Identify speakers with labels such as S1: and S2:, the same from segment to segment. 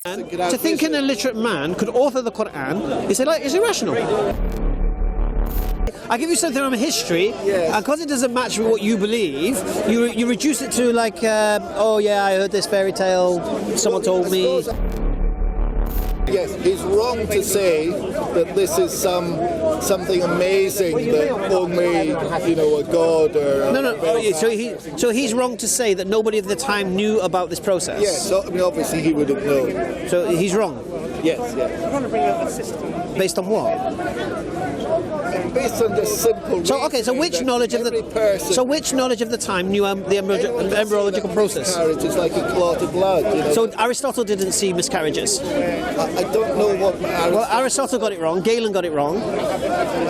S1: To think an illiterate man could author the Quran is irrational. I give you something from history, and because it doesn't match with what you believe, you reduce it to like, oh yeah, I heard this fairy tale, someone told me.
S2: Yes, he's wrong to say that this is something amazing that only, a god or...
S1: So he's wrong to say that nobody at the time knew about this process?
S2: Yes, so, obviously he would have known.
S1: So he's wrong?
S2: Yes.
S1: Based on what?
S2: Based on just simple
S1: So which knowledge of the time knew the embryological process?
S2: Miscarriage is like a clot of blood.
S1: So Aristotle didn't see miscarriages.
S2: I don't know what.
S1: Well, Aristotle got it wrong. Galen got it wrong.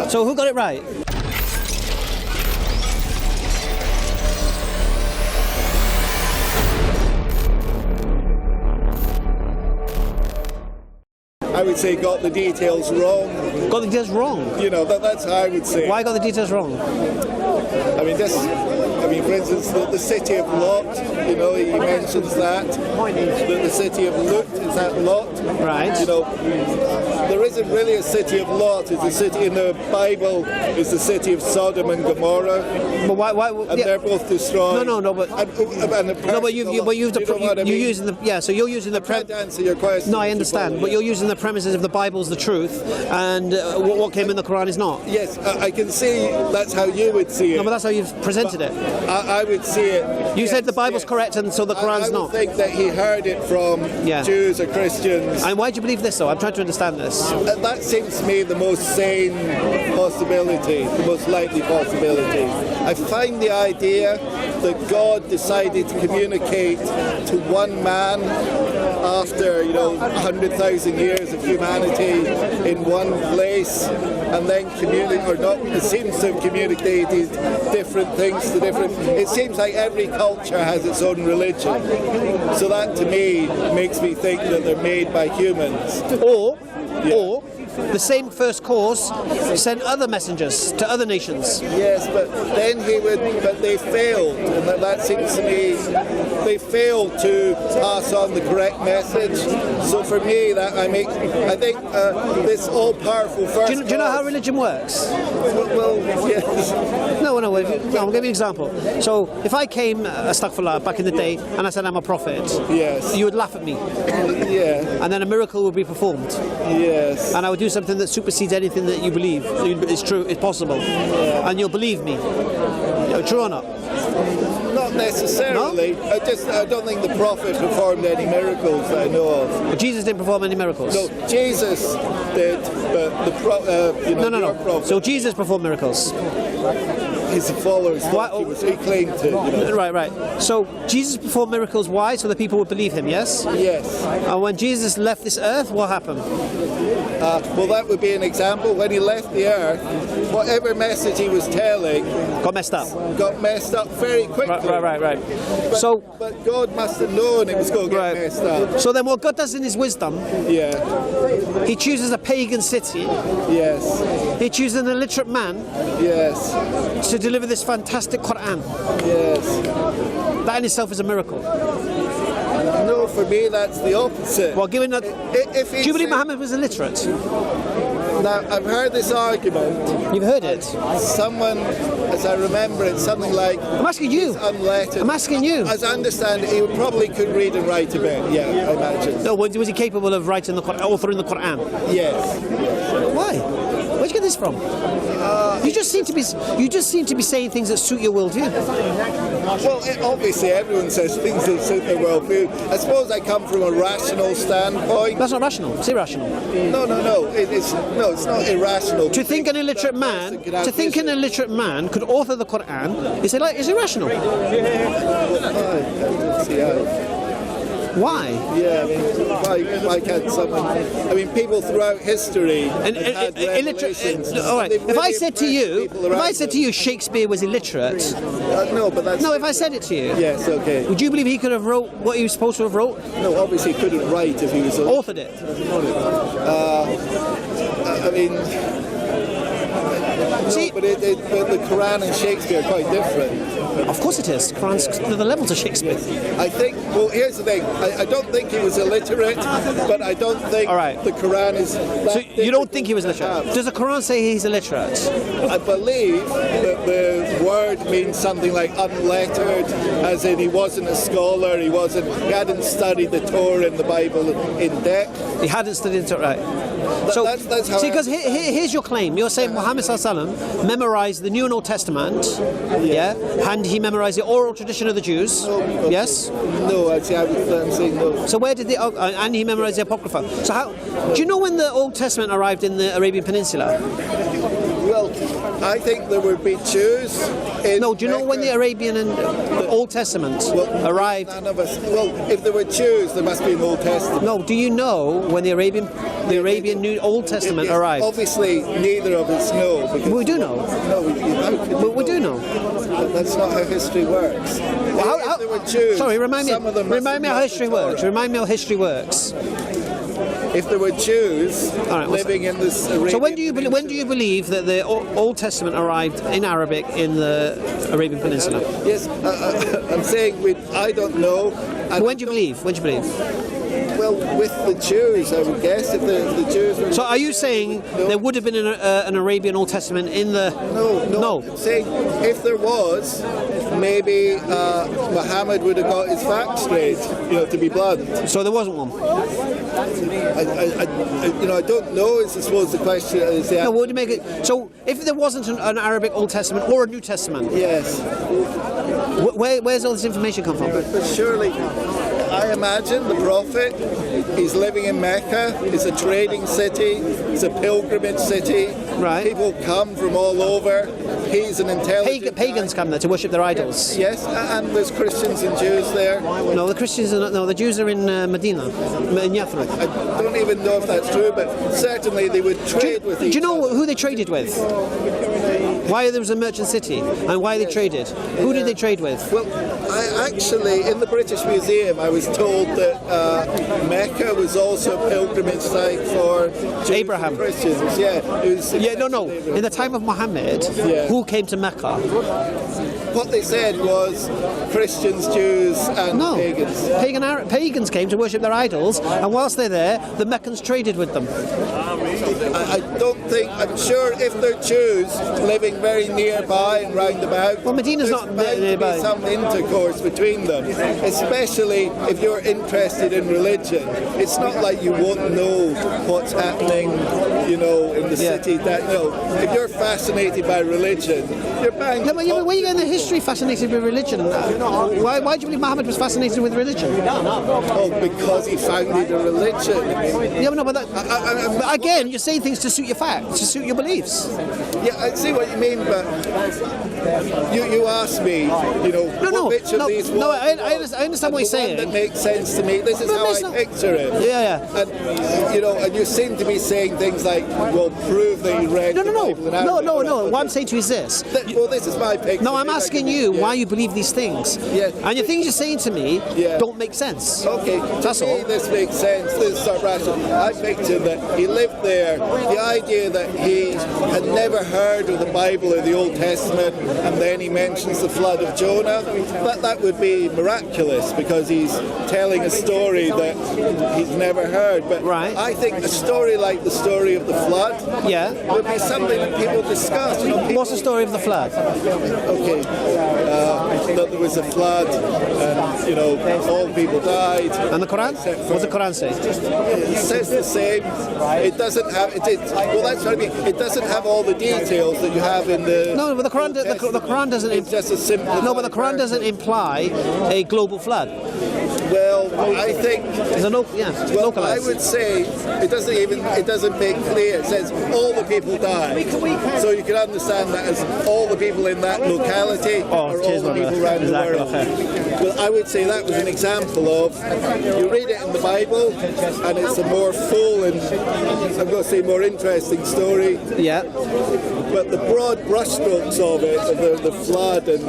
S1: So who got it right?
S2: I would say got the details wrong.
S1: Got the details wrong?
S2: That's how I would say.
S1: Why got the details wrong?
S2: For instance, the city of Lot, he mentions that. The city of Lut, is that Lot?
S1: Right.
S2: There isn't really a city of Lot. It's a city in the Bible. It's the city of Sodom and Gomorrah.
S1: But why?
S2: And they're both destroyed.
S1: No, but you're using the So you're using the
S2: premise. To answer your question.
S1: No, I understand, but you're using the premises of the Bible's the truth, and what came in the Quran is not.
S2: Yes, I can see that's how you would see it.
S1: No, but that's how you've presented it.
S2: I would see it.
S1: You said the Bible's correct, and so the Quran's not.
S2: I think that he heard it from Jews or Christians.
S1: And why do you believe this, though? I'm trying to understand this.
S2: That seems to me the most sane possibility, the most likely possibility. I find the idea that God decided to communicate to one man after 100,000 years of humanity in one place, and then it seems to have communicated different things to different. It seems like every culture has its own religion, so that to me makes me think that they're made by humans.
S1: Or the same first cause sent other messengers to other nations.
S2: Yes, but then but they failed, and that seems to me they failed to pass on the correct message. So for me, I think this all-powerful first.
S1: Do you know how religion works?
S2: Well, yes.
S1: No, I'll give you an example. So if I came, astaghfirullah, back in the day, and I said I'm a prophet,
S2: yes,
S1: you would laugh at me.
S2: Yeah.
S1: And then a miracle would be performed.
S2: Yes.
S1: And I would do something that supersedes anything that you believe is true, is possible. Yeah. And you'll believe me. True or not?
S2: Not necessarily. No? I don't think the prophet performed any miracles that I know of.
S1: But Jesus didn't perform any miracles?
S2: No, Jesus did, but the prophet...
S1: So Jesus performed miracles?
S2: His followers he claimed to.
S1: Right. So Jesus performed miracles. Why? So that people would believe him, yes?
S2: Yes.
S1: And when Jesus left this earth, what happened?
S2: Well, that would be an example. When he left the earth, whatever message he was telling...
S1: Got messed up
S2: very quickly.
S1: Right.
S2: But God must have known it was going to get messed up.
S1: So then what God does in his wisdom...
S2: Yeah.
S1: He chooses a pagan city.
S2: Yes.
S1: He chooses an illiterate man.
S2: Yes.
S1: To deliver this fantastic Quran.
S2: Yes.
S1: That in itself is a miracle.
S2: No, for me that's the opposite.
S1: Well, given that, do you believe Muhammad was illiterate?
S2: Now, I've heard this argument.
S1: You've heard it?
S2: Someone, as I remember it, something like...
S1: I'm asking you.
S2: Unlettered.
S1: I'm asking you.
S2: As I understand it, he probably could read and write a bit, I imagine.
S1: No, was he capable of writing authoring the Quran?
S2: Yes.
S1: Why? Where'd you get this from? You just seem to be saying things that suit your worldview.
S2: Well, obviously everyone says things that suit their worldview. I suppose I come from a rational standpoint.
S1: That's not rational. It's irrational.
S2: No. It's not irrational.
S1: To think an illiterate man could author the Quran is irrational. Why?
S2: Yeah, why can't someone... people throughout history have had revelations.
S1: All right. If I said to you Shakespeare was illiterate...
S2: no, but that's...
S1: No, if I said it to you...
S2: Yes, okay.
S1: Would you believe he could have wrote what he was supposed to have wrote?
S2: No, obviously he couldn't write if he was...
S1: Authored it? See,
S2: but the Quran and Shakespeare are quite different.
S1: of course it is. Quran's the level to Shakespeare.
S2: I think, well, here's the thing. I don't think he was illiterate, but I don't think the Quran is that
S1: So you don't think he was illiterate? Does the Quran say he's illiterate?
S2: I believe that the word means something like unlettered, as in he wasn't a scholar, he hadn't studied the Torah and the Bible in depth.
S1: He hadn't studied it, right? So,
S2: that's how
S1: see, because here's your claim. You're saying Muhammad sallallahu alaihi wasallam memorized the New and Old Testament, and he memorized the oral tradition of the Jews, yes?
S2: No, actually, I'm saying no.
S1: So where did and he memorized the Apocrypha. So how, do you know when the Old Testament arrived in the Arabian Peninsula?
S2: Well, I think there would be Jews in
S1: No, do you know
S2: Mecca.
S1: when the Arabian and the Old Testament arrived?
S2: None of us. Well, if there were Jews, there must be an Old Testament.
S1: No, do you know when the Arabian New Old Testament arrived?
S2: Obviously, neither of us know.
S1: We do know.
S2: No,
S1: We do know.
S2: That's not how history works. If there were Jews,
S1: sorry, remind me how history works. Remind me how history works.
S2: If there were Jews living in this Arabian
S1: So when do you believe that the Old Testament arrived in Arabic in the Arabian Peninsula?
S2: Yes, I'm saying I don't know.
S1: When do you believe? When do you believe?
S2: Well, with the Jews, I would guess, if the Jews were...
S1: So are you saying there would have been an Arabian Old Testament in the... No.
S2: I'm saying if there was, maybe Mohammad would have got his facts straight, to be blunt.
S1: So there wasn't one?
S2: I don't know, I suppose the question is...
S1: No, would you make it... So if there wasn't an Arabic Old Testament or a New Testament...
S2: Yes.
S1: Where's all this information come from?
S2: But surely... I imagine the Prophet, he's living in Mecca, it's a trading city, it's a pilgrimage city.
S1: Right.
S2: People come from all over. He's an intelligent
S1: Pagans come there to worship their idols.
S2: Yes, and there's Christians and Jews there.
S1: No, the Jews are in Medina, in Yathrib.
S2: I don't even know if that's true, but certainly they would trade with each other.
S1: Do you know who they traded with? Why there was a merchant city and why they traded? Who did they trade with?
S2: Well, I actually, in the British Museum, I was told that Mecca was also a pilgrimage site for Jews
S1: Abraham.
S2: and Christians.
S1: No. In the time of Mohammed, who came to Mecca?
S2: What they said was Christians, Jews, and pagans.
S1: Pagans came to worship their idols, and whilst they're there, the Meccans traded with them.
S2: I don't think, I'm sure if they're Jews living very nearby and round about,
S1: well, Medina's not nearby.
S2: There's some intercourse between them, especially if you're interested in religion. It's not like you won't know what's happening, in the city. If you're fascinated by religion, you're bound to...
S1: Where are you getting the history fascinated with religion? Why do you believe Muhammad was fascinated with religion?
S2: Oh, because he founded a religion.
S1: Yeah, but no, but again, you're saying things to suit your facts, to suit your beliefs.
S2: Yeah, I see what you mean, but you asked me, which of these
S1: I understand what you're saying.
S2: That makes sense to me. This is how I picture it.
S1: Yeah.
S2: And you seem to be saying things like, well, prove that you read the Bible in Arabic.
S1: No. What I'm saying to you is this.
S2: Well, this is my picture.
S1: No, I'm asking you why you believe these things.
S2: Yeah.
S1: And the things you're saying to me don't make sense.
S2: Okay,
S1: that's
S2: to me,
S1: all.
S2: this makes sense. This is sort of rational. I picture that he lived there. The idea that he had never heard of the Bible or the Old Testament, and then he mentions the flood of Jonah, that would be miraculous because he's telling a story that he's never heard. But I think a story like the story of the flood would be something that people discuss.
S1: What's the story of the flood?
S2: Okay, that there was a flood and, all people died.
S1: And the Quran? What does the Quran say?
S2: It says the same. It doesn't have, that's what I mean. It doesn't have all the details that you have in the...
S1: No, but the Quran doesn't...
S2: It's just a simple...
S1: No, but the Quran doesn't imply a global flood.
S2: Well, I think...
S1: It's localized.
S2: I would say it doesn't make clear. It says all the people die. So you can understand that as all the people in that locality or all the people around the world. Well, I would say that was an example of, you read it in the Bible and it's a more full and, I'm going to say, more interesting story.
S1: Yeah.
S2: But the broad brushstrokes of it, the flood and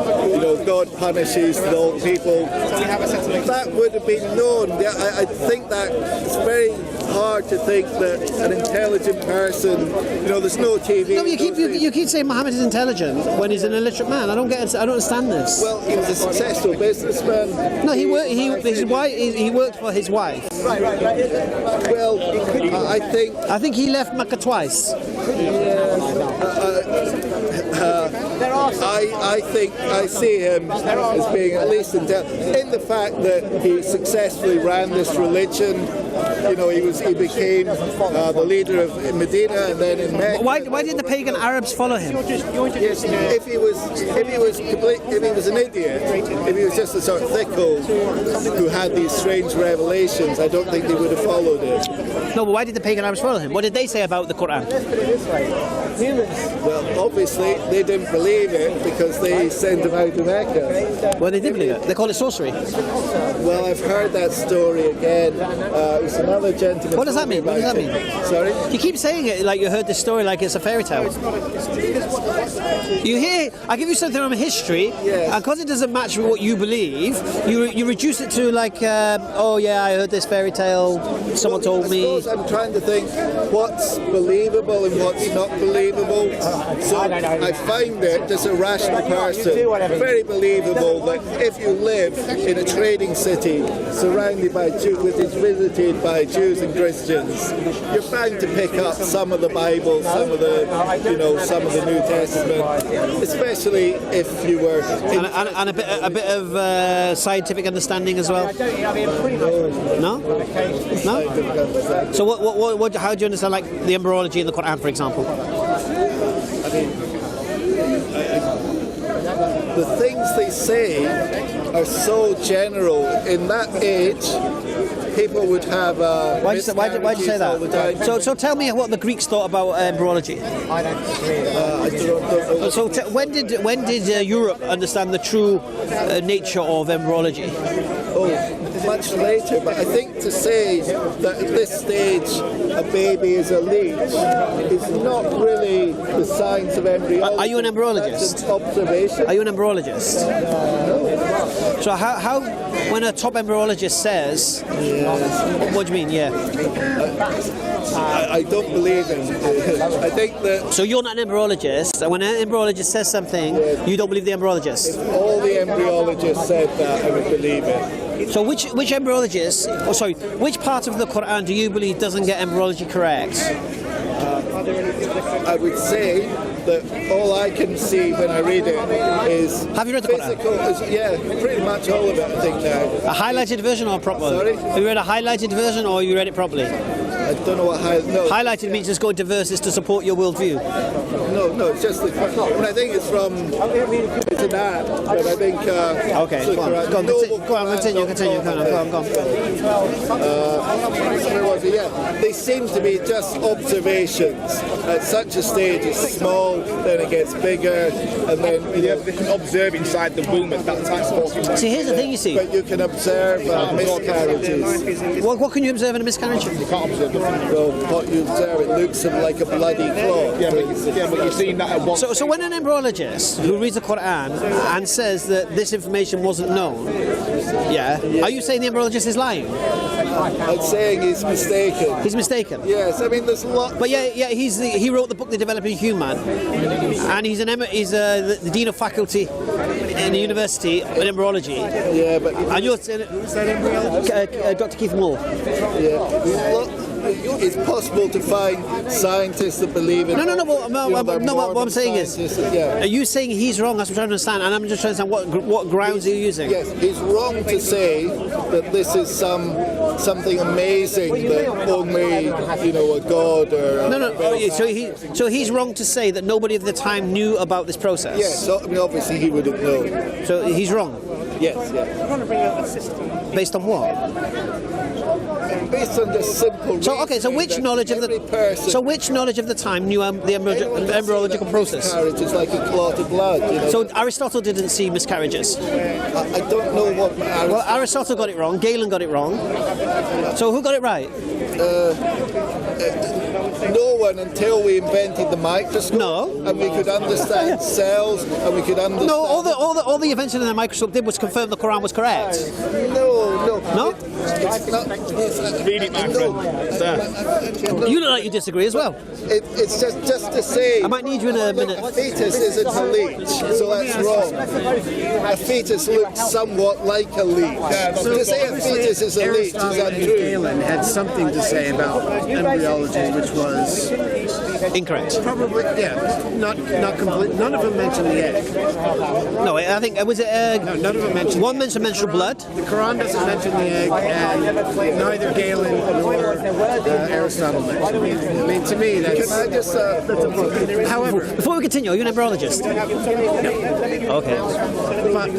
S2: God punishes all people, that would have been known. I think that it's very hard to think that an intelligent person, there's no TV.
S1: No, you keep saying Mohammed is intelligent when he's an illiterate man. I don't understand this.
S2: Well, he was a successful businessman.
S1: No, he worked for his wife.
S2: Right. Well, I think
S1: he left Mecca twice.
S2: I think I see him as being at least in the fact that he successfully ran this religion. He became the leader of Medina and then in Mecca.
S1: Why did the pagan Arabs follow him?
S2: Yes, if he was an idiot, if he was just a sort of thickle who had these strange revelations, I don't think they would have followed him.
S1: No, but why did the pagan Arabs follow him? What did they say about the Quran?
S2: Well, obviously they didn't believe it because they sent him out of Mecca.
S1: Well, they did believe it. They call it sorcery.
S2: Well, I've heard that story again. It's another gentleman.
S1: What does that mean? What does that mean?
S2: Sorry?
S1: You keep saying it like you heard this story like it's a fairy tale. You hear, I give you something from history,
S2: yes.
S1: And because it doesn't match with what you believe, you reduce it to like, oh yeah, I heard this fairy tale, someone told me.
S2: I suppose I'm trying to think what's believable and what's not believable. So I find it, as a rational person, very believable that if you live in a trading city surrounded by Jews, which is visited by Jews and Christians, you're bound to pick up some of the Bible, some of the New Testament, especially if you were
S1: and a bit of scientific understanding as well. No. So what? How do you understand like the embryology in the Quran, for example?
S2: I mean, the things they say are so general. In that age, people would have.
S1: Why do you say that? So tell me what the Greeks thought about embryology.
S2: I don't know.
S1: So when did Europe understand the true nature of embryology?
S2: Oh, much later. But I think to say that at this stage a baby is a leech is not really the science of embryology.
S1: Are you an embryologist?
S2: That's an observation.
S1: Are you an embryologist? No. So how when a top embryologist says, what do you mean? Yeah.
S2: I don't believe him. I think that.
S1: So you're not an embryologist, and when an embryologist says something, you don't believe the embryologist.
S2: If all the embryologists said that, I would believe it.
S1: So which embryologist, which part of the Quran do you believe doesn't get embryology correct?
S2: I would say that all I can see when I read it is.
S1: Have you read the Quran?
S2: Yeah, pretty much all of it, I think now.
S1: A highlighted version or proper?
S2: Sorry?
S1: Have you read a highlighted version or you read it properly?
S2: I don't know what
S1: highlighted means just go into verses to support your worldview.
S2: No, it's just I think it's from it's an app, but I think
S1: okay, go on, continue.
S2: Where was it? Yeah, they seem to be just observations. At such a stage, it's small, then it gets bigger, and then
S3: they can observe inside the womb at that time.
S1: See, here's the thing, you see.
S2: But you can observe miscarriages.
S1: What can you observe in a miscarriage?
S3: You can't observe.
S2: Well, what you observe, it looks like a bloody clot.
S3: Yeah, but you've seen that at once.
S1: So when an embryologist who reads the Quran and says that this information wasn't known, are you saying the embryologist is lying?
S2: I'm saying he's mistaken.
S1: He's mistaken?
S2: Yes, I mean there's a lot.
S1: But he wrote the book The Developing Human, and he's the Dean of Faculty in the University in Embryology.
S2: Yeah, but...
S1: And you're Dr. Keith Moore.
S2: Yeah. It's possible to find scientists that believe in.
S1: What I'm saying is, are you saying he's wrong? That's what I'm trying to understand, and I'm just trying to understand what grounds are you using?
S2: Yes, he's wrong to say that this is something amazing that only a god or.
S1: So he's wrong to say that nobody at the time knew about this process.
S2: Yes, so, I mean, obviously he would have known.
S1: So he's wrong.
S2: Yes.
S1: Based on what?
S2: Based on just simple.
S1: So which knowledge of the time knew the embryological process?
S2: Miscarriage is like a clot of blood.
S1: So Aristotle didn't see miscarriages.
S2: I don't know what.
S1: Well, Aristotle got it wrong. Galen got it wrong. So who got it right?
S2: No one until we invented the microscope.
S1: No.
S2: And we could understand cells, and we could understand...
S1: No, all the invention in the microscope did was confirm the Quran was correct.
S2: No?
S3: Read it, my friend. Sir.
S1: You look like you disagree as well.
S2: It's just to say...
S1: I might need you in a minute.
S2: A fetus isn't a leech, so that's wrong. A fetus looks somewhat like a leech. So to say a fetus is a leech is untrue.
S4: Galen had something to say about embryology, which was
S1: Incorrect.
S4: probably not complete. None of them mentioned the egg.
S1: No, I think was it.
S4: No, none of them mentioned.
S1: One mentioned menstrual blood.
S4: The Quran doesn't mention the egg, and neither Galen nor Aristotle mentioned it. I mean, to me, that's.
S2: Can I just...
S4: However,
S1: Before we continue, are you an embryologist? Okay.
S4: but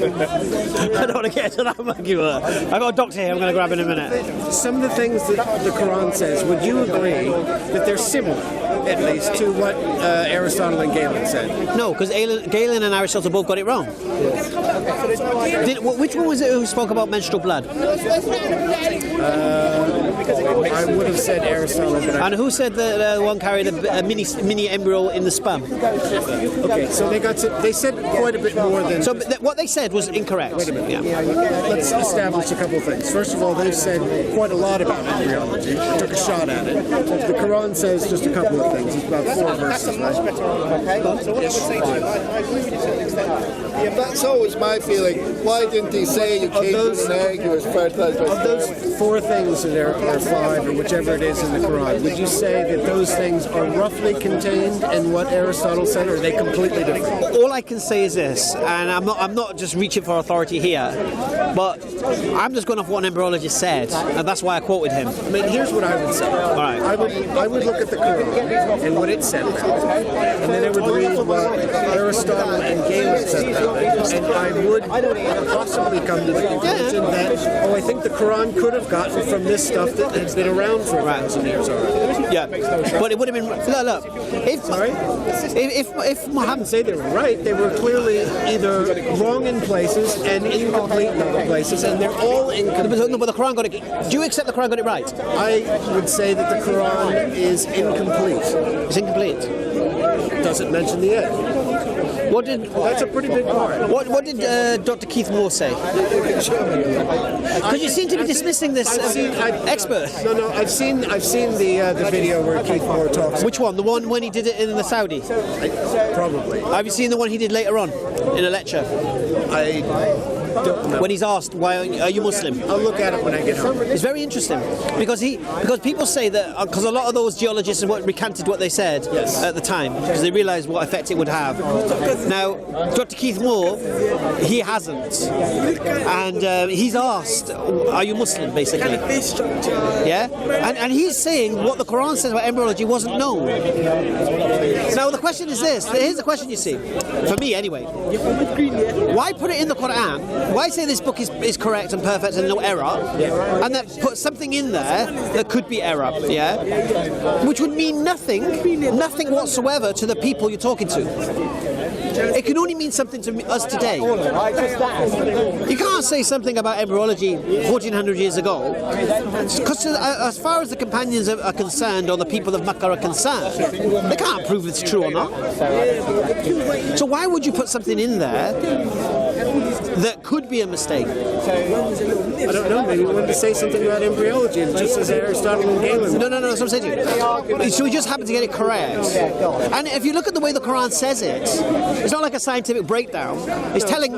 S1: I don't want to get to that argument. I've got a doctor here I'm going to grab in a minute.
S4: some of the things that the Quran says, would you agree that they're similar, at least, to what Aristotle and Galen said?
S1: No, because Galen and Aristotle both got it wrong. Which one was it who spoke about menstrual blood?
S4: I would have said Aristotle, but
S1: And who said that one carried a mini embryo in the sperm?
S4: okay, so they said quite a bit more than.
S1: So what they said was incorrect.
S4: Wait a minute.
S1: Yeah.
S4: Let's establish a couple of things. First of all, they've said quite a lot about embryology. They took a shot at it. The Quran says just a couple of things. It's about 4 verses, right?
S2: That's always my feeling. Why didn't he say you came from an egg, you was fertilized by
S4: Of those 4 things, or 5, or whichever it is in the Quran, would you say that those things are roughly contained in what Aristotle said, or are they completely different?
S1: All I can say is this, and I'm not just reaching for authority here, but I'm just going off what an embryologist said, and that's why I quoted him.
S4: I mean, here's what I would say.
S1: All right.
S4: I would look at the Quran and what it said about it, and then I would read what Aristotle and Galen said about it, and I would possibly come to the conclusion that, I think the Quran could have gotten from this stuff that has been around for 1,000 years already.
S1: Yeah, but it would have been. Look. If Muhammad
S4: Say they were right, they were clearly either wrong in places and incomplete in other places, and they're all incomplete.
S1: No, but the Quran got it. Do you accept the Quran got it right?
S4: I would say that the Quran is incomplete.
S1: It's incomplete.
S4: Doesn't mention the egg. That's a pretty big part.
S1: What did Dr. Keith Moore say? Because you seem to be dismissing this expert.
S4: No, I've seen the video where Keith Moore talks.
S1: Which one? The one when he did it in the Saudi?
S4: Probably.
S1: Have you seen the one he did later on in a lecture?
S4: I don't know.
S1: When he's asked, "Why are you Muslim?"
S4: I'll look at it when I get home.
S1: It's very interesting because people say that because a lot of those geologists recanted what they said at the time because they realised what effect it would have. Now, Dr. Keith Moore, he hasn't, and he's asked, "Are you Muslim?" Basically, yeah, and he's saying what the Quran says about embryology wasn't known. Now the question is this: here's the question you see, for me anyway. Why put it in the Quran? Why say this book is correct and perfect and no error, and then put something in there that could be error, which would mean nothing whatsoever to the people you're talking to. It can only mean something to us today. You can't say something about embryology 1400 years ago, because as far as the companions are concerned, or the people of Makkah are concerned, they can't prove it's true or not. So why would you put something in there that could be a mistake?
S4: I don't know. Maybe we wanted to say something about embryology, and just as Aristotle and Galen.
S1: No. That's what I'm saying to you. So we just happen to get it correct. And if you look at the way the Quran says it, it's not like a scientific breakdown. It's telling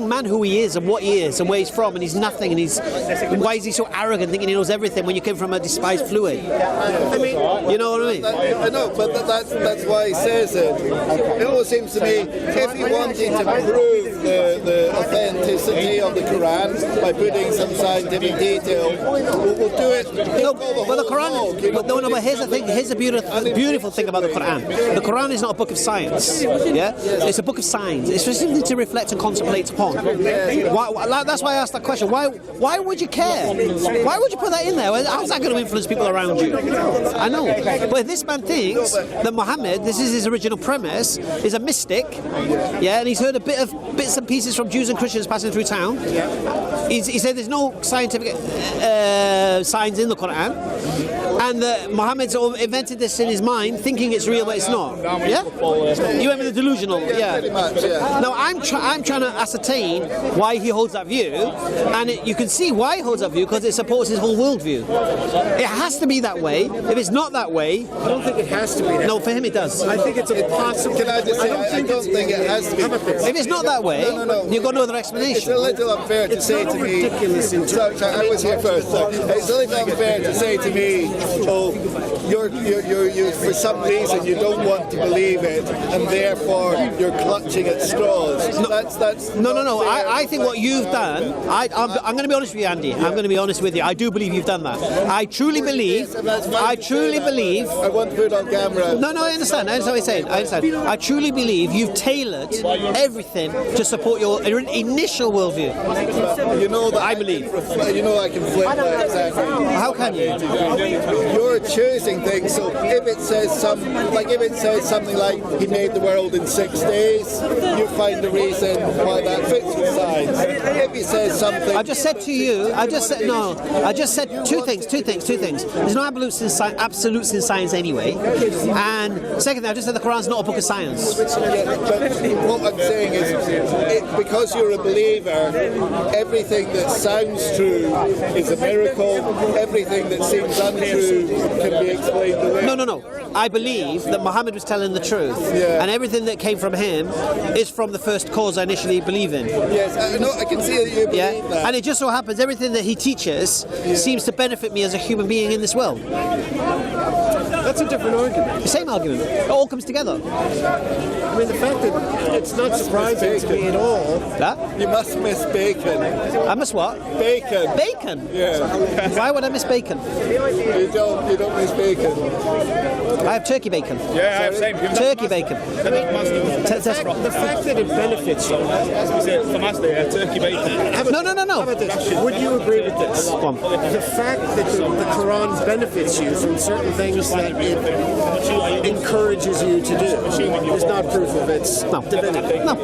S1: man who he is and what he is and where he's from, and he's nothing. And why is he so arrogant, thinking he knows everything when you came from a despised fluid? I mean, you know what I mean?
S2: I know, but that's why he says it. It always seems to me, if he wanted to prove the authenticity of the Quran by putting some scientific detail, we'll do it.
S1: No, but the Quran. But here's the thing. Here's the beautiful thing about the Quran. The Quran is not a book of science. Yeah, it's a book of signs. It's just something to reflect and contemplate upon. That's why I asked that question. Why would you care? Why would you put that in there? How's that going to influence people around you? I know. But if this man thinks that Mohammed, this is his original premise, is a mystic, and he's heard bits and pieces from Jews and Christians passing through town. He said there's no scientific signs in the Quran. and Mohammed's invented this in his mind, thinking it's real, but it's not. Yeah? You went with the delusional. Yeah.
S2: Pretty much, yeah.
S1: Now I'm trying to ascertain why he holds that view, and you can see why he holds that view because it supports his whole worldview. It has to be that way. If it's not that way,
S4: I don't think it has to be that
S1: no, for him it does.
S4: I think it's a possible.
S2: Can I just say, I don't think it has to be.
S1: If it's not that way, you've got no other
S2: It's
S1: explanation.
S2: a little unfair to say to me. I was here first. So it's a little unfair to say to me, "Oh, you for some reason you don't want to believe it, and therefore you're clutching at straws." That's
S1: No.
S2: not fair.
S1: I think what you've done, I'm going to be honest with you, Andy. I'm going to be honest with you. I do believe you've done that. I truly believe.
S2: I want to put it on camera.
S1: No, I understand. I understand what you're saying. I understand. I truly believe you've tailored everything to support your initial worldview.
S2: You know that
S1: I believe.
S2: You know I can flip that exactly.
S1: How can you?
S2: You're choosing things. So if it says something like he made the world in 6 days, you find a reason why that fits with science. If he says something,
S1: I just said to you. I just said two things. There's no absolutes in science anyway. And secondly, I just said the Quran's not a book of science.
S2: But what I'm saying is, because you're a believer, everything that sounds true is a miracle. Everything that seems untrue can be explained away.
S1: No. I believe that Muhammad was telling the truth, and everything that came from him is from the first cause I initially believe in.
S2: Yes, I can see that you believe that.
S1: And it just so happens everything that he teaches seems to benefit me as a human being in this world.
S4: That's a different argument.
S1: The same argument. It all comes together.
S4: I mean, the fact that it's not surprising to me at all.
S1: That?
S2: You must miss bacon.
S1: I miss what?
S2: Bacon.
S1: Bacon?
S2: Yeah.
S1: Why would I miss bacon?
S2: You don't miss bacon.
S1: I have turkey bacon.
S3: Yeah, I have same.
S1: Turkey bacon.
S4: The fact that it benefits you.
S3: Turkey bacon.
S1: No.
S4: How about this? Would you agree with this?
S1: Go on.
S4: The fact that the Quran benefits you from certain things that it encourages you to do is not proof of its divinity.
S1: No.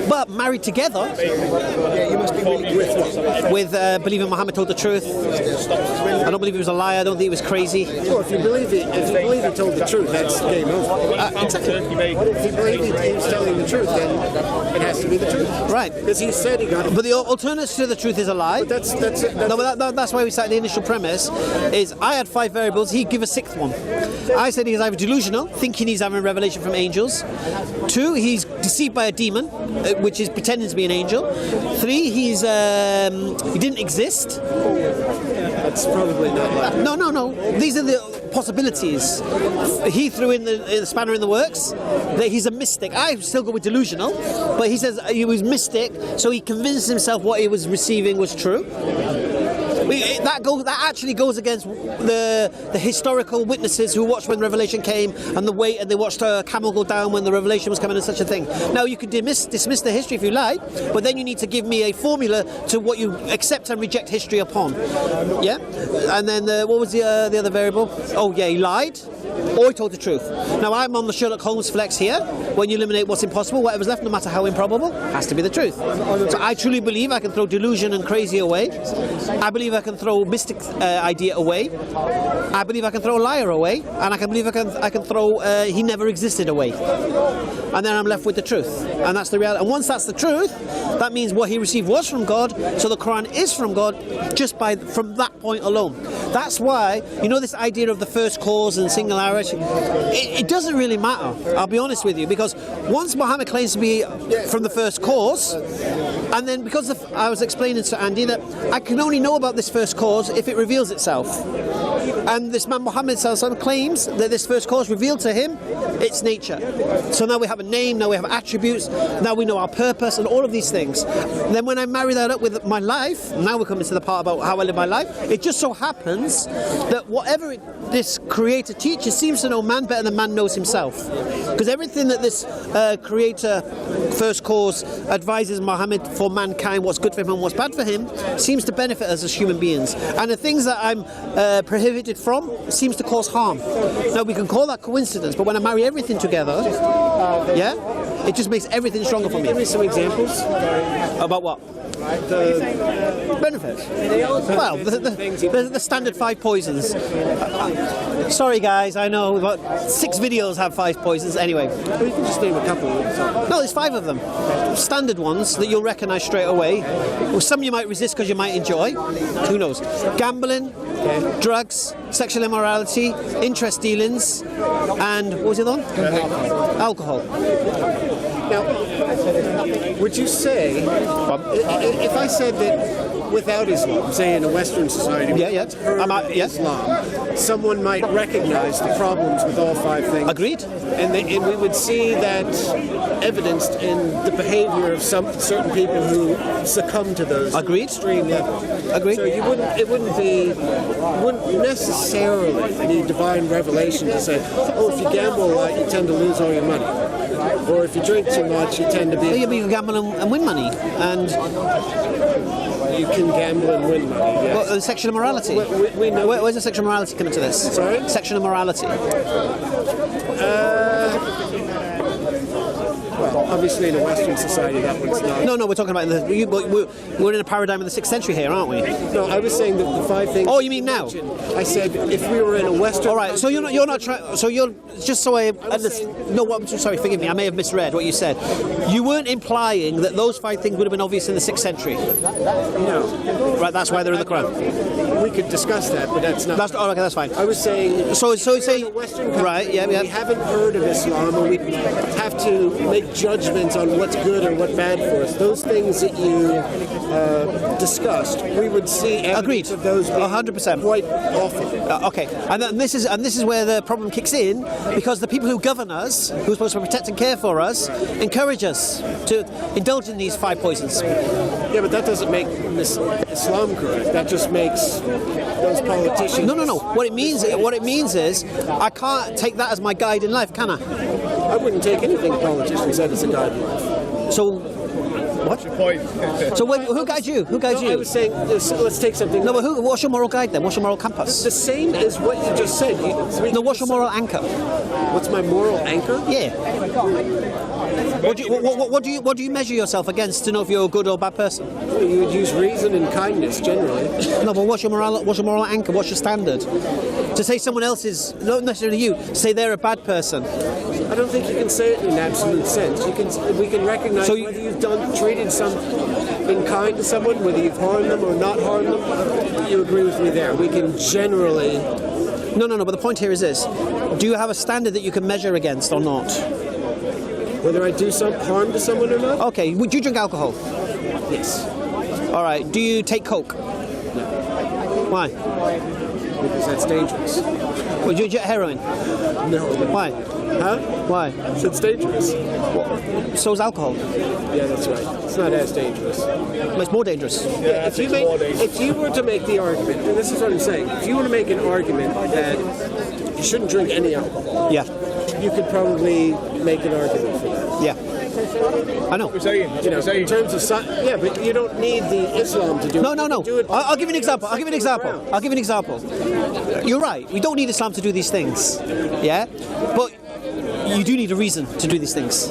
S1: But married together,
S4: You must be really
S1: with believing Muhammad told the truth. I don't believe he was a liar. I don't think he was crazy.
S4: Well, if you believe he told the truth, that's game over.
S1: Exactly.
S4: If you believe he was telling the truth, then it has to be the truth.
S1: Right.
S4: Because he said he got it.
S1: But the alternative to the truth is a lie.
S4: But
S1: That's why we started the initial premise. Is I had 5 variables. He'd give a 6th one. I said he's either delusional, thinking he's having revelation from angels. 2, he's deceived by a demon, which is pretending to be an angel. 3, he didn't exist.
S4: That's probably not like
S1: No. These are the possibilities. He threw in the spanner in the works that he's a mystic. I still go with delusional, but he says he was mystic, so he convinced himself what he was receiving was true. That actually goes against the historical witnesses who watched when Revelation came and they watched a camel go down when the Revelation was coming and such a thing. Now you could dismiss the history if you like, but then you need to give me a formula to what you accept and reject history upon. Yeah, and then what was the other variable? Oh yeah, he lied. Or he told the truth. Now I'm on the Sherlock Holmes flex here. When you eliminate what's impossible, whatever's left, no matter how improbable, has to be the truth. So I truly believe I can throw delusion and crazy away. I believe I can throw mystic idea away. I believe I can throw liar away, and I can believe I can throw he never existed away. And then I'm left with the truth, and that's the reality. And once that's the truth, that means what he received was from God. So the Quran is from God, just from that point alone. That's why this idea of the first cause and singularity. It doesn't really matter. I'll be honest with you, because once Muhammad claims to be from the first cause, and then because I was explaining to Andy that I can only know about this first cause if it reveals itself. And this man Muhammad claims that this first cause revealed to him its nature. So now we have a name, now we have attributes, now we know our purpose and all of these things. And then when I marry that up with my life, now we're coming to the part about how I live my life, it just so happens that whatever this creator teaches seems to know man better than man knows himself. Because everything that this creator, first cause, advises Muhammad for mankind, what's good for him and what's bad for him, seems to benefit us as human beings. And the things that I'm prohibited from seems to cause harm. Now we can call that coincidence, but when I marry everything together, it just makes everything stronger for me.
S4: Give me some examples.
S1: About what?
S4: The
S1: benefits. Well, the standard 5 poisons. Sorry guys, I know about 6 videos have 5 poisons. Anyway,
S4: we can just name a couple.
S1: No, there's 5 of them. Standard ones that you'll recognise straight away. Well, some you might resist because you might enjoy. Who knows? Gambling, drugs, sexual immorality, interest dealings, and what was the other one? Alcohol.
S4: Now, would you say, if I said that without Islam, say in a Western society, Islam, someone might recognize the problems with all 5 things.
S1: Agreed.
S4: And we would see that evidenced in the behavior of some certain people who succumb to those extreme levels.
S1: Agreed.
S4: So it wouldn't necessarily need divine revelation to say, oh, if you gamble a lot, you tend to lose all your money. Or if you drink too much, you tend to be...
S1: Yeah, but you can gamble and win money. And
S4: you can gamble and win money, yes.
S1: Well, sexual immorality.
S4: We know.
S1: Where's the sexual morality coming to this?
S4: Sorry?
S1: Sexual immorality.
S4: Well, obviously in a Western society that one's not.
S1: No, we're talking about we're in a paradigm of the 6th century here, aren't we?
S4: No, I was saying that the 5 things.
S1: Oh, you mean now?
S4: I said if we were in a Western.
S1: All right, so you're not trying. So you're just so I understand. No, what? Sorry, forgive me. I may have misread what you said. You weren't implying that those 5 things would have been obvious in the 6th century.
S4: No.
S1: Right, that's why they're in the Quran.
S4: We could discuss that, but that's not.
S1: Okay, that's fine.
S4: I was saying.
S1: So say
S4: Western country,
S1: right, yeah.
S4: We haven't heard of Islam, and we have to make judgments on what's good or what bad for us. Those things that you discussed, we would see evidence of those being
S1: 100%.
S4: quite awful.
S1: Okay, and this is where the problem kicks in, because the people who govern us, who are supposed to protect and care for us, encourage us to indulge in these 5 poisons.
S4: Yeah, but that doesn't make Islam correct. That just makes those politicians.
S1: No. What it means is I can't take that as my guide in life, can I?
S4: I wouldn't take anything politicians said as a guide in life.
S1: So. What? So who guides you? Who guides you?
S4: I was saying, let's take something.
S1: No, but what's your moral guide then? What's your moral compass?
S4: The same as what you just said.
S1: What's your moral anchor?
S4: What's my moral anchor?
S1: Yeah. What do you measure yourself against to know if you're a good or bad person?
S4: You would use reason and kindness generally.
S1: No, but what's your moral anchor? What's your standard? To say someone else is, not necessarily you, say they're a bad person.
S4: I don't think you can say it in an absolute sense. We can recognize whether you've treated something kind to someone, whether you've harmed them or not harmed them. You agree with me there. We can generally.
S1: No. But the point here is this: do you have a standard that you can measure against or not?
S4: Whether I do some harm to someone or not?
S1: Okay. Would you drink alcohol?
S4: Yes.
S1: All right. Do you take coke?
S4: No.
S1: Why?
S4: Because that's dangerous.
S1: Would you get heroin?
S4: No.
S1: Why?
S4: Huh?
S1: Why?
S4: So it's dangerous.
S1: So is alcohol.
S4: Yeah, that's right. It's not as dangerous.
S1: But it's more dangerous.
S4: Yeah, if you were to make the argument, and this is what I'm saying, if you were to make an argument that you shouldn't drink any alcohol,
S1: yeah,
S4: you could probably make an argument for that.
S1: Yeah. I know.
S4: In terms of but you don't need the Islam to do it.
S1: No. I'll give you an example. I'll give you an example. You're right. We don't need Islam to do these things. Yeah? But you do need a reason to do these things.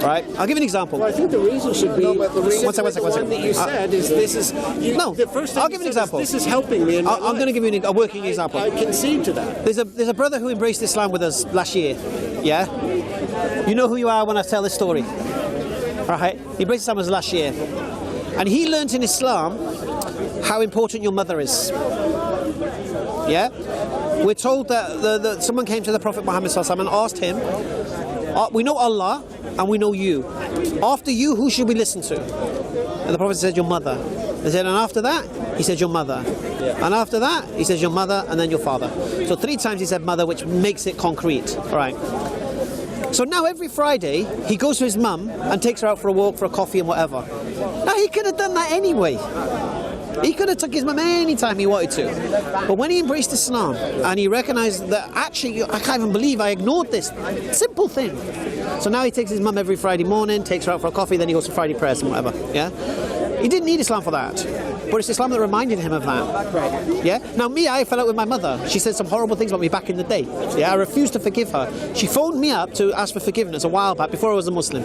S1: Right? I'll give you an example.
S4: Well, I think the reason should be
S1: one second.
S4: that you said is this is... the first thing
S1: I'll give you an example.
S4: This is helping me in my
S1: I'm going to give you a working example.
S4: I concede to that.
S1: There's a brother who embraced Islam with us last year. Yeah? You know who you are when I tell this story. Right? He embraced Islam with us last year. And he learnt in Islam how important your mother is. Yeah? We're told that someone came to the Prophet Muhammad and asked him, we know Allah and we know you. After you, who should we listen to? And the Prophet said, your mother. They said, and after that? He said, your mother. Yeah. And after that? He says, your mother and then your father. So 3 times he said mother, which makes it concrete. Right. So now every Friday, he goes to his mum and takes her out for a walk, for a coffee and whatever. Now he could have done that anyway. He could have took his mum any time he wanted to. But when he embraced Islam and he recognised that actually, I can't even believe I ignored this simple thing. So now he takes his mum every Friday morning, takes her out for a coffee, then he goes to Friday prayers and whatever. Yeah? He didn't need Islam for that. But it's Islam that reminded him of that.
S4: Right.
S1: Yeah. Now me, I fell out with my mother. She said some horrible things about me back in the day. Yeah. I refused to forgive her. She phoned me up to ask for forgiveness a while back before I was a Muslim.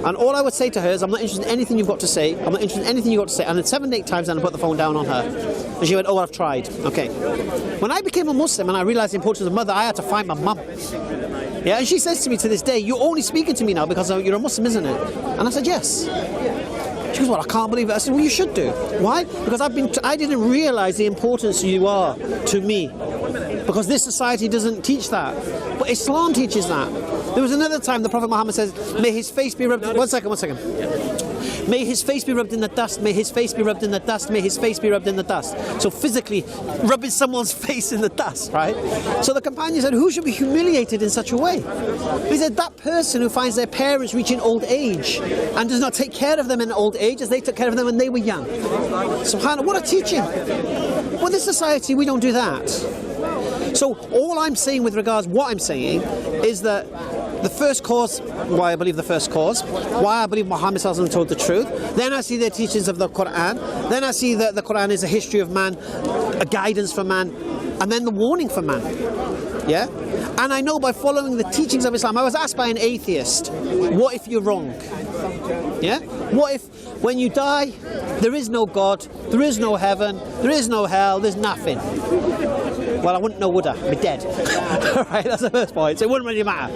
S1: And all I would say to her is, I'm not interested in anything you've got to say. I'm not interested in anything you've got to say. And then 7, 8 times, then I put the phone down on her. And she went, oh, I've tried. Okay. When I became a Muslim and I realised the importance of mother, I had to find my mum. Yeah, and she says to me to this day, you're only speaking to me now because you're a Muslim, isn't it? And I said, yes. She goes, well, I can't believe it. I said, well, you should do. Why? Because I didn't realise the importance you are to me. Because this society doesn't teach that. But Islam teaches that. There was another time the Prophet Muhammad says, may his face be rubbed... One second. May his face be rubbed in the dust, may his face be rubbed in the dust, may his face be rubbed in the dust. So physically rubbing someone's face in the dust, right? So the companion said, who should be humiliated in such a way? He said, that person who finds their parents reaching old age and does not take care of them in old age as they took care of them when they were young. SubhanAllah, what a teaching. Well, this society, we don't do that. So all I'm saying with regards, what I'm saying is that the first cause, why I believe the first cause, why I believe Muhammad told the truth. Then I see the teachings of the Quran. Then I see that the Quran is a history of man, a guidance for man, and then the warning for man. Yeah? And I know by following the teachings of Islam, I was asked by an atheist, what if you're wrong? Yeah? What if when you die, there is no God, there is no heaven, there is no hell, there's nothing? Well, I wouldn't know, would I? I'd be dead. Right, that's the first point. So it wouldn't really matter.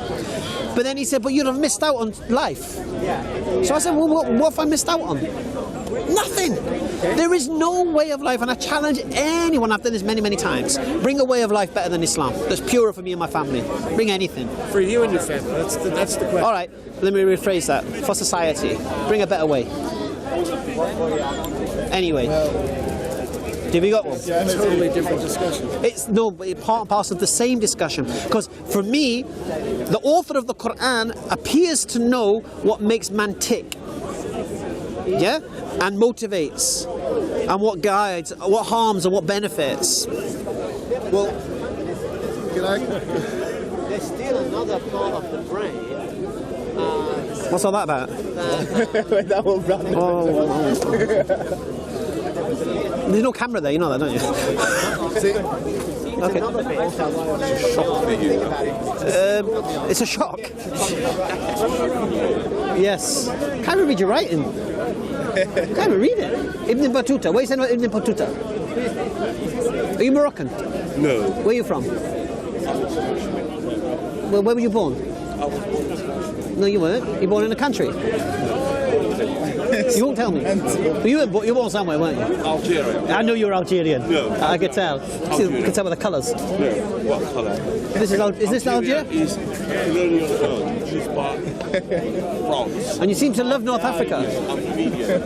S1: But then he said, but you'd have missed out on life. So I said, well, what if I missed out on? Nothing. There is no way of life, and I challenge anyone, I've done this many, many times, bring a way of life better than Islam, that's purer for me and my family. Bring anything.
S4: For you and your family, that's the question.
S1: All right, let me rephrase that. For society, bring a better way. Anyway. Have you got one?
S4: Yeah, it's a totally different discussion.
S1: It's part and parcel of the same discussion. Because for me, the author of the Quran appears to know what makes man tick. Yeah? And motivates. And what guides, what harms and what benefits.
S2: Well, can I...
S1: There's still another part of the brain. What's all that about?
S2: that will run.
S1: There's no camera there, you know that, don't you? Okay. It's a shock. Yes. Can't even read your writing. Can't even read it. Ibn Battuta. What are you saying about Ibn Battuta? Are you Moroccan?
S5: No.
S1: Where are you from? Well, where were you born? No, you weren't. You were born in a country. You won't tell me. You were born somewhere, weren't you?
S5: Algeria.
S1: I know you're Algerian.
S5: No.
S1: I could tell. You could tell by the colours.
S5: No. What colour?
S1: Is this Algeria?
S5: Is colonial France.
S1: And you seem to love North Africa.
S5: I'm the media.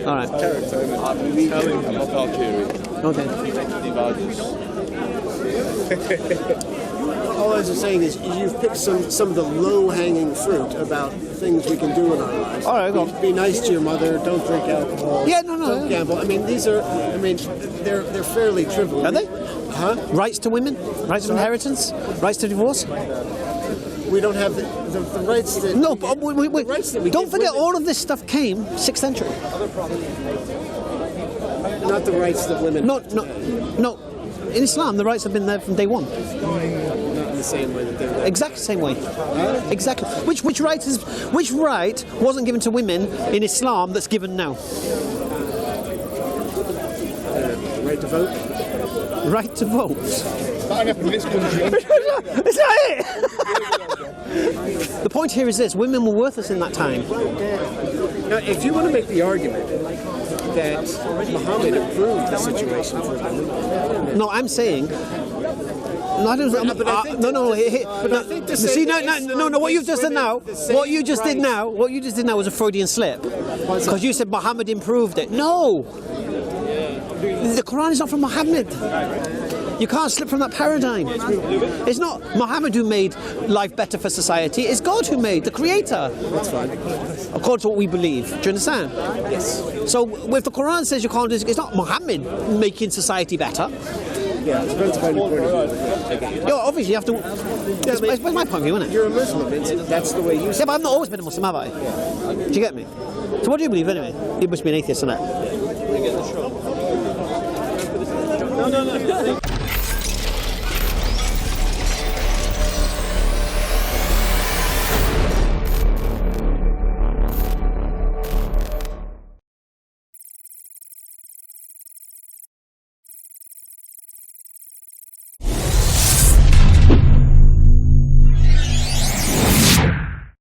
S1: All right.
S5: I'm the media. I'm not Algerian.
S1: Okay.
S4: All I was saying is you've picked some of the low-hanging fruit about things we can do in our lives.
S1: All right, go on.
S4: Be nice to your mother. Don't drink alcohol.
S1: Yeah, no.
S4: Don't gamble. I mean, these are. I mean, they're fairly trivial.
S1: Are they?
S4: Huh?
S1: Rights to women, rights to inheritance, rights to divorce.
S4: We don't have the rights that.
S1: No, but we
S4: rights that we
S1: don't
S4: give
S1: forget
S4: women.
S1: all of this stuff came 6th century.
S4: Not the rights that women.
S1: No. In Islam, the rights have been there from day one.
S4: Not in the same way that they're.
S1: Exactly the same way. Exactly. Which right wasn't given to women in Islam that's given now?
S4: Right to vote.
S1: Right to vote.
S3: That happened in this country.
S1: Is that it? The point here is this: women were worthless in that time.
S4: Now, if you want to make the argument that Muhammad improved the situation for women,
S1: No, I'm saying. No, I don't.
S4: But I think
S1: No.
S4: I think to say
S1: See,
S4: that
S1: no. What you've just done now, what you just did now was a Freudian slip, because you said Muhammad improved it. No, the Quran is not from Muhammad. You can't slip from that paradigm. It's not Muhammad who made life better for society. It's God who made, the Creator.
S4: that's fine.
S1: According to what we believe. Do you understand?
S4: Yes.
S1: So if the Quran says you can't do, it's not Muhammad making society better.
S4: Yeah, it depends upon your point of view.
S1: Obviously you have to. It's my point of view, isn't it?
S4: You're a Muslim. That's the way you see
S1: Yeah, but I've not always been a Muslim, have I? Do you get me? So what do you believe anyway? You must be an atheist, isn't it? No.